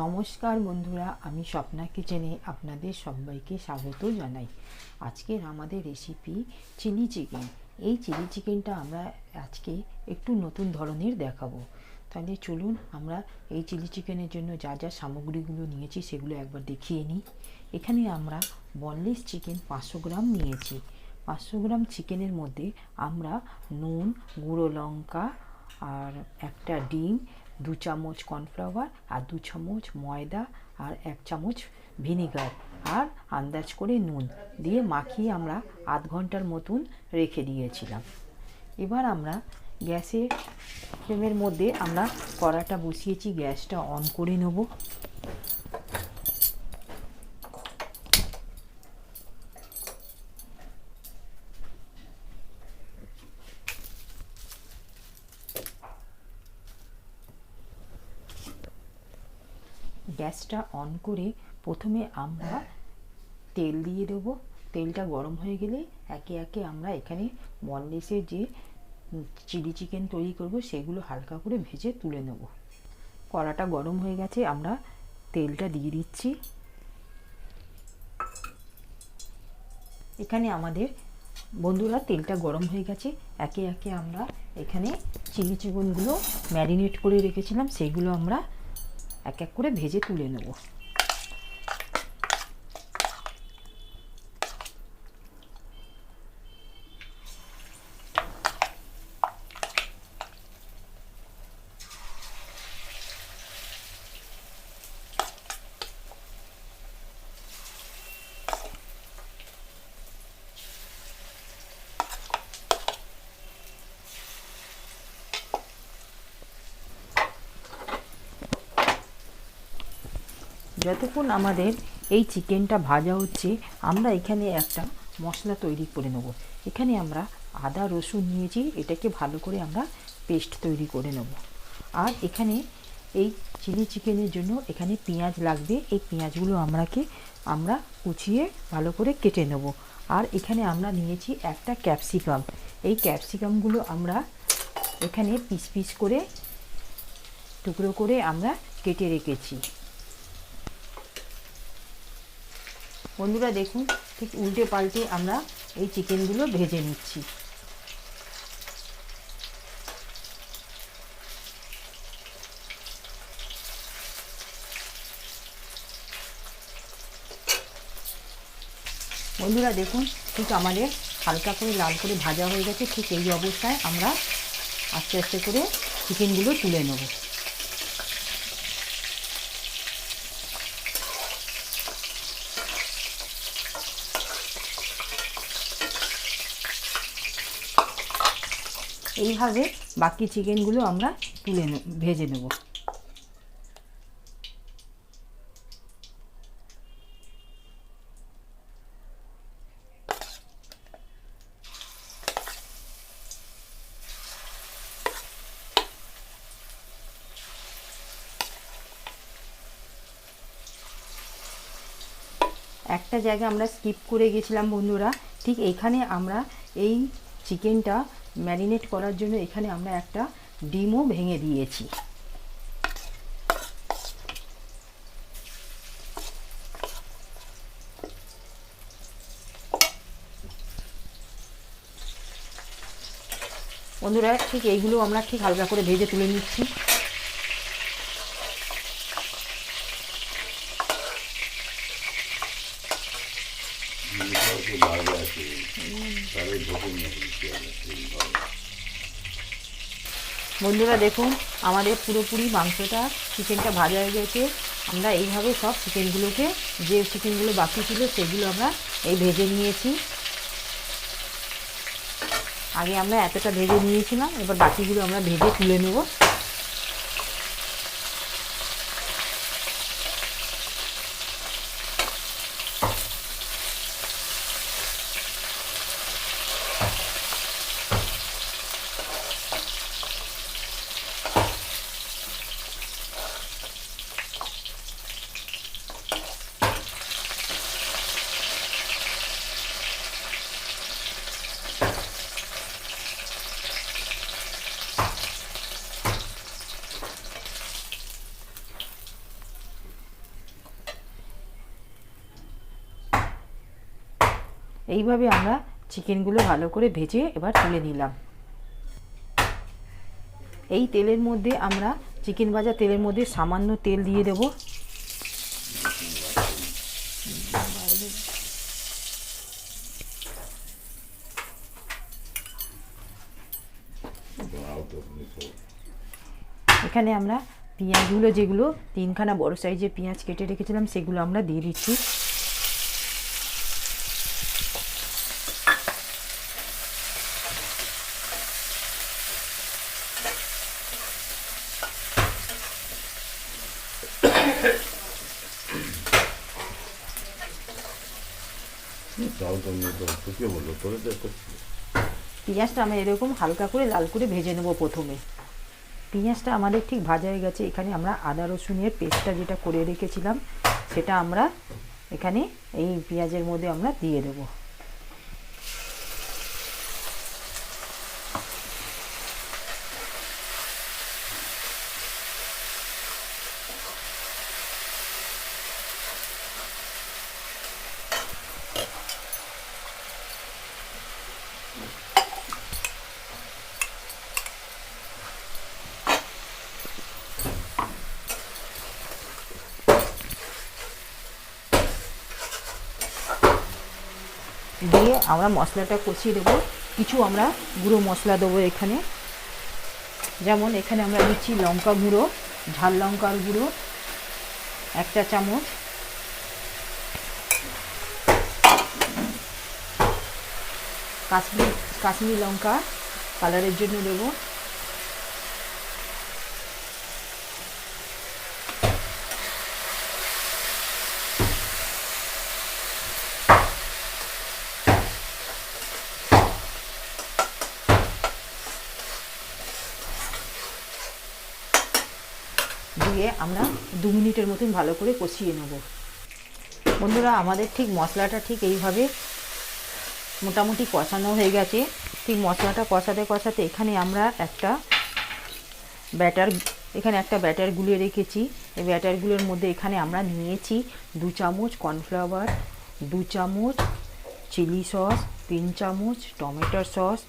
নমস্কার বন্ধুরা, আমি স্বপ্না কিচেনে আপনাদের সবাইকে স্বাগত জানাই। আজকের আমাদের রেসিপি চিলি চিকেন। এই চিলি চিকেনটা আমরা আজকে একটু নতুন ধরনের দেখাবো। তাহলে চলুন আমরা এই চিলি চিকেনের জন্য যা যা সামগ্রীগুলো নিয়েছি সেগুলো একবার দেখিয়ে নিই। এখানে আমরা বনলেস চিকেন 500 গ্রাম নিয়েছি। 500 গ্রাম চিকেনের মধ্যে আমরা নুন, গুঁড়ো লঙ্কা আর একটা ডিম, 2 চামচ কর্নফ্লাওয়ার আর 2 চামচ ময়দা আর 1 চামচ ভিনিগার আর আন্দাজ করে নুন দিয়ে মাখিয়ে আমরা আধ ঘন্টার মতন রেখে দিয়েছিলাম। এবার আমরা গ্যাসের ফ্লেমের মধ্যে আমরা কড়াটা বসিয়েছি, গ্যাসটা অন করে নেব। গ্যাসটা অন করে প্রথমে আমরা তেল দিয়ে দেবো। তেলটা গরম হয়ে গেলে একে একে আমরা এখানে বনলেসের যে চিলি চিকেন তৈরি করব সেগুলো হালকা করে ভেজে তুলে নেব। কড়াটা গরম হয়ে গেছে, আমরা তেলটা দিয়ে দিচ্ছি। এখানে আমাদের বন্ধুরা তেলটা গরম হয়ে গেছে, একে একে আমরা এখানে চিলি চিকেনগুলো ম্যারিনেট করে রেখেছিলাম সেইগুলো আমরা এক এক করে ভেজে তুলে নেব। যতক্ষণ আমাদের এই চিকেনটা ভাজা হচ্ছে আমরা এখানে একটা মশলা তৈরি করে নেব। এখানে আমরা আদা রসুন নিয়েছি, এটাকে ভালো করে আমরা পেস্ট তৈরি করে নেব। আর এখানে এই চিলি চিকেনের জন্য এখানে পেঁয়াজ লাগবে, এই পেঁয়াজগুলো আমরা কুচিয়ে ভালো করে কেটে নেব। আর এখানে আমরা নিয়েছি একটা ক্যাপসিকাম, এই ক্যাপসিকামগুলো আমরা এখানে পিস পিস করে টুকরো করে আমরা কেটে রেখেছি। বন্ধুরা দেখুন, ঠিক উল্টে পাল্টে আমরা এই চিকেনগুলো ভেজে নিচ্ছি। বন্ধুরা দেখুন, ঠিক আমাদের হালকা করে লাল করে ভাজা হয়ে গেছে। ঠিক এই অবস্থায় আমরা আস্তে আস্তে করে চিকেনগুলো তুলে নেব। এইভাবে বাকি চিকেনগুলো আমরা ভেজে নেব। একটা জায়গা আমরা স্কিপ করে গেছিলাম বন্ধুরা, ঠিক এইখানে আমরা এই চিকেনটা ম্যারিনেট করার জন্য এখানে আমরা একটা ডিমও ভেঙে দিয়েছি। বন্ধুরা ঠিক এইগুলো আমরা ঠিক হালকা করে ভেজে তুলে নিচ্ছি। বন্ধুরা দেখুন, আমাদের পুরোপুরি মাংসটা চিকেনটা ভাজা হয়ে গেছে। আমরা এইভাবে সব চিকেনগুলোকে, যে চিকেনগুলো বাকি ছিল সেগুলো আমরা এই ভেজে নিয়েছি। আগে আমরা এতটা ভেজে নিয়েছিলাম, এবার বাকিগুলো আমরা ভেজে তুলে নেব। এইভাবে আমরা চিকেনগুলো ভালো করে ভেজে এবার তুলে নিলাম। এই তেলের মধ্যে আমরা চিকেন ভাজা তেলের মধ্যে সামান্য তেল দিয়ে দেব। এখানে আমরা পেঁয়াজগুলো, যেগুলো 3খানা বড় সাইজের পেঁয়াজ কেটে রেখেছিলাম, সেগুলো আমরা দিয়ে দিচ্ছি। পেঁয়াজটা আমরা এরকম হালকা করে লাল করে ভেজে নেব। প্রথমে পেঁয়াজটা আমাদের ঠিক ভাজা হয়ে গেছে। এখানে আমরা আদা রসুনের পেস্টটা যেটা করে রেখেছিলাম সেটা আমরা এখানে এই পেঁয়াজের মধ্যে আমরা দিয়ে দেব। দিয়ে আমরা মশলাটা কষিয়ে দেবো। কিছু আমরা গুঁড়ো মশলা দেবো এখানে, যেমন এখানে আমরা দিচ্ছি লঙ্কা গুঁড়ো, ঝাল লঙ্কার গুঁড়ো 1 চা চামচ, কাশ্মীরি লঙ্কা কালারের জন্য দেবো, দিয়ে আমরা 2 মিনিটের মতন ভালো করে কষিয়ে নেব। বন্ধুরা, আমাদের ঠিক মশলাটা ঠিক এইভাবে মোটামুটি কষানো হয়ে গেছে। ঠিক মশলাটা কষাতে কষাতে এখানে আমরা একটা ব্যাটার গুলিয়ে রেখেছি। এই ব্যাটারগুলোর মধ্যে এখানে আমরা নিয়েছি 2 চামচ কর্নফ্লাওয়ার, 2 চামচ চিলি সস, 3 চামচ টমেটো সস,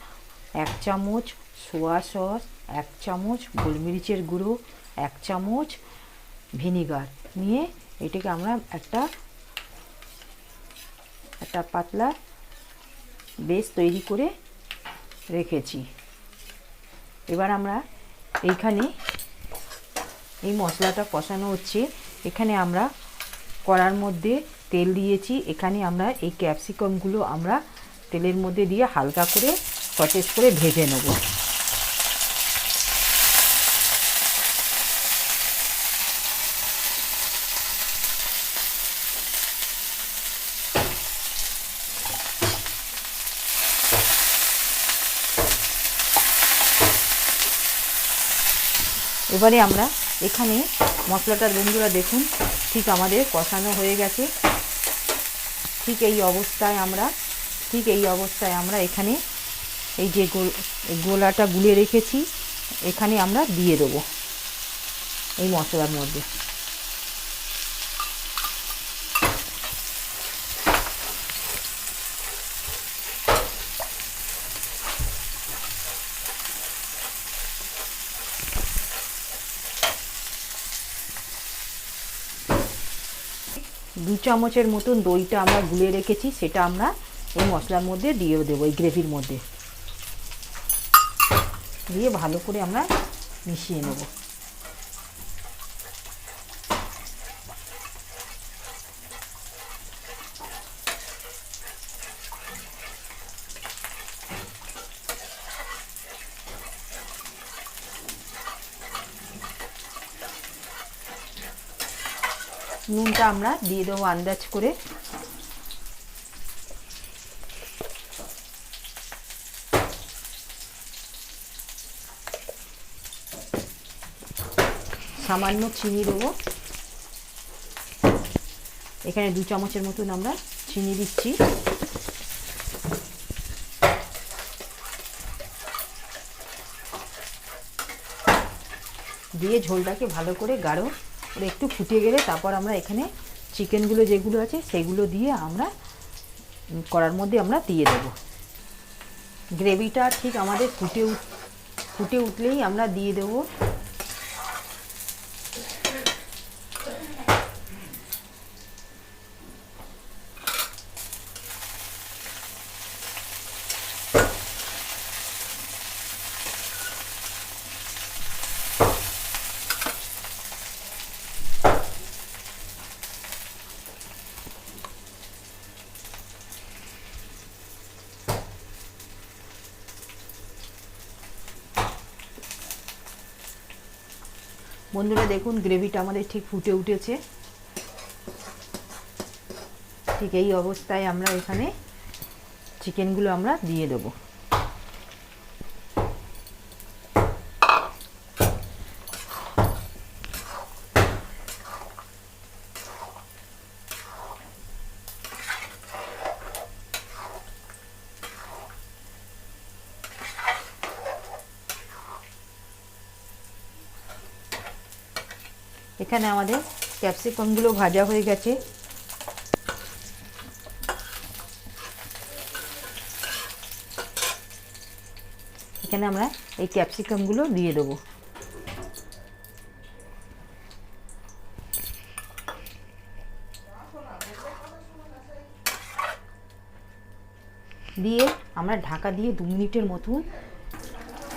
1 চামচ সোয়া সস, 1 চামচ গোলমরিচের গুঁড়ো, 1 চামচ ভিনিগার নিয়ে এটাকে আমরা একটা পাতলা বেস তৈরি করে রেখেছি। এবার আমরা এইখানে এই মশলাটা কষানো হচ্ছে। এখানে আমরা কড়ার মধ্যে তেল দিয়েছি। এখানে আমরা এই ক্যাপসিকামগুলো আমরা তেলের মধ্যে দিয়ে হালকা করে সতেজ করে ভেজে নেব। এবারে আমরা এখানে মশলাটার বন্ধুরা দেখুন ঠিক আমাদের কষানো হয়ে গেছে। ঠিক এই অবস্থায় আমরা এখানে এই যে গোলাটা গুলিয়ে রেখেছি এখানে আমরা দিয়ে দেবো এই মশলার মধ্যে। দু চামচের মতন দইটা আমরা গুলে রেখেছি, সেটা আমরা এই মশলার মধ্যে দিয়ে দেবো। এই গ্রেভির মধ্যে দিয়ে ভালো করে আমরা মিশিয়ে নেব। নুনটা আমরা দিয়ে দেবো আন্দাজ করে। সামান্য চিনি দেবো, এখানে 2 চামচের মতন আমরা চিনি দিচ্ছি। দিয়ে ঝোলটাকে ভালো করে গাঢ় একটু ফুটে গেলে তারপর আমরা এখানে চিকেনগুলো যেগুলো আছে সেগুলো দিয়ে আমরা কড়ার মধ্যে আমরা দিয়ে দেব। গ্রেভিটা ঠিক আমাদের ফুটে উঠলেই আমরা দিয়ে দেবো বন্ধুরা, দেখুন গ্রেভিটা আমাদের ঠিক ফুটে উঠেছে। ঠিক এই অবস্থায় আমরা এখানে চিকেনগুলো আমরা দিয়ে দেবো। এখানে আমাদের ক্যাপসিকামগুলো ভাজা হয়ে গেছে। এখানে আমরা এই ক্যাপসিকামগুলো দিয়ে দেবো। দিয়ে আমরা ঢাকা দিয়ে 2 মিনিটের মতন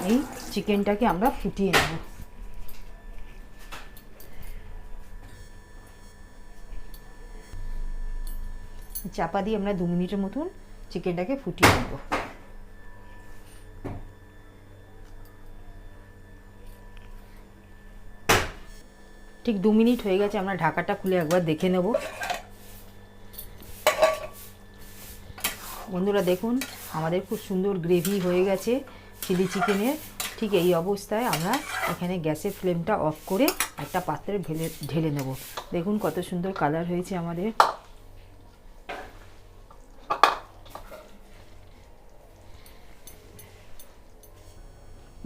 এই চিকেনটাকে আমরা ফুটিয়ে নেব। চাপা দিয়ে আমরা 2 মিনিটের মতন চিকেনটাকে ফুটিয়ে নেব। ঠিক 2 মিনিট হয়ে গেছে, আমরা ঢাকাটা খুলে একবার দেখে নেব। বন্ধুরা দেখুন, আমাদের খুব সুন্দর গ্রেভি হয়ে গেছে চিলি চিকেনের। ঠিক এই অবস্থায় আমরা এখানে গ্যাসের ফ্লেমটা অফ করে একটা পাত্রে ঢেলে নেব। দেখুন কত সুন্দর কালার হয়েছে আমাদের।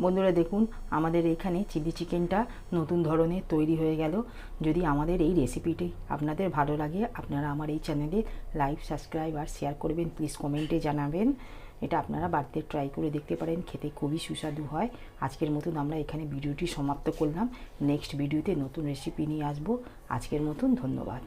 বন্ধুরা দেখুন, আমাদের এখানে চিলি চিকেনটা নতুন ধরনের তৈরি হয়ে গেল। যদি আমাদের এই রেসিপিটি আপনাদের ভালো লাগে, আপনারা আমার এই চ্যানেলে লাইক, সাবস্ক্রাইব আর শেয়ার করবেন। প্লিজ কমেন্টে জানাবেন। এটা আপনারা বাড়িতে ট্রাই করে দেখতে পারেন, খেতে খুবই সুস্বাদু হয়। আজকের মতন আমরা এখানে ভিডিওটি সমাপ্ত করলাম। নেক্সট ভিডিওতে নতুন রেসিপি নিয়ে আসবো। আজকের মতন ধন্যবাদ।